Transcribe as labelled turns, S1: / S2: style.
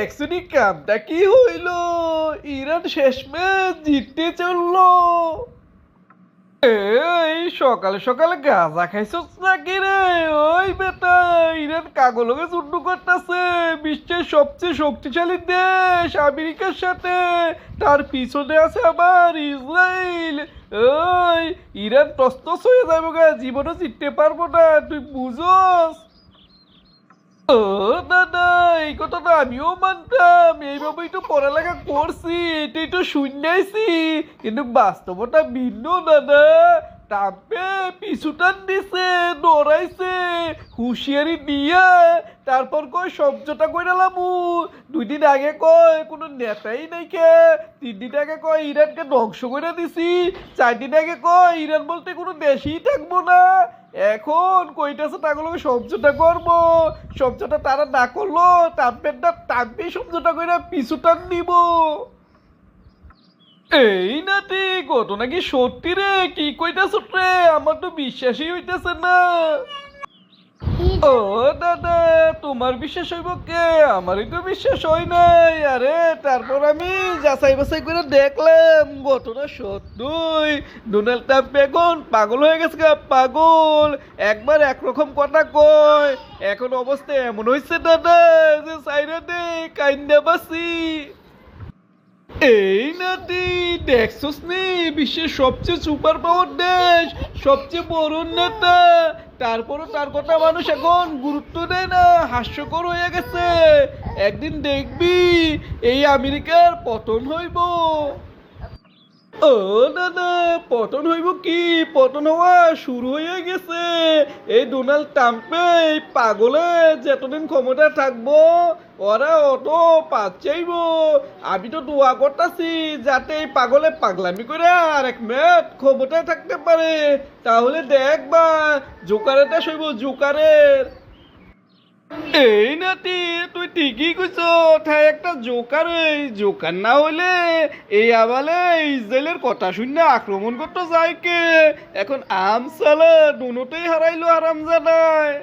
S1: দেখছনি কামটা কি হইল? ইরান শেষমেশ জিততে চললো। এই সকালে সকালে গাঁজা খাইছস নাকি রে? ওই বেটা, ইরান কাগলকে যুদ্ধ করতেছে বিশ্বের সবচেয়ে শক্তিশালী দেশ আমেরিকার সাথে। তার পিছনে আছে আবার ইসরায়েল। ওই ইরান তস্তস হয়ে যাবো গা, জীবনে জিততে পারবো না, তুই বুঝোস? ও দাদা, এই কথাটা আমিও মানতাম, এইভাবেই তো পড়ালেখা করছি, এটাই তো শুনাইছি। কিন্তু বাস্তবতা ভিন্ন দাদা। টাপে পিছুটান দিছে, দৌড়াইছে, হুঁশিয়ারি দিয়া তারপর কয় সমঝোতা কইরালামু। 2 দিন আগে কয় কোনো নেতাই নাই কে, 3 দিন আগে কয় ইরানকে ধ্বংস করে দিছি, 4 দিন আগে কয় ইরান বলতে কোনো দেশই থাকবো না। এখন কইতাছে তাগুলোকে সমঝোতা করবো। সমঝোতা তারা না করলো টাম্পের না টাম্পেই সমঝোতা করে পিছু টান নিব। এই নাতি, ঘটনা কি সত্যি রে? কি কইতাছ রে? আমার তো বিশ্বাসই হইতেছে না। ও দাদা, তোমার বিশ্বাস হইব কে? আমারই তো বিশ্বাস হয় নাই। আরে তারপর আমি যাচাই বাছাই করে দেখলাম ঘটনা সত্যই। ডোনাল্ড ট্রাম্প এখন পাগল হয়ে গেছে গা, পাগল। একবার একরকম কথা কয়, এখন অবস্থা এমন হয়েছে দাদা যে সাইরা দে কাইন্দা বাসি। এই নাতি, দেখছস নি বিশ্বের সবচেয়ে সুপার পাওয়ার দেশ, সবচেয়ে বড় নেতা, তারপরও তার কথা মানুষ এখন গুরুত্ব দেয় না, হাস্যকর হয়ে গেছে। একদিন দেখবি এই আমেরিকার পতন হইব। ও দাদা, পতন হইব কি, পতন হওয়া শুরু হয়ে গেছে। এই ডোনাল্ড ট্রাম্পে এই পাগলে যতদিন ক্ষমতা থাকবো ওরা অত পাচ্ছেইব। আমি তো দোয়া করতেছি যাতে এই পাগলে পাগলামি করে আর এক মেয়াদ ক্ষমতায় থাকতে পারে। তাহলে দেখবা জোকারেটা সইব, জোকারের। এই নাতি, তুই ঠিকই কইছ, ঠাই একটা জোকার। এই জোকার না হইলে এই আবালে ইসরায়েলের কথা শুনে আক্রমণ করতে যায় কে? এখন আম সালা দুটোই হারাইলো আরাম জানায়।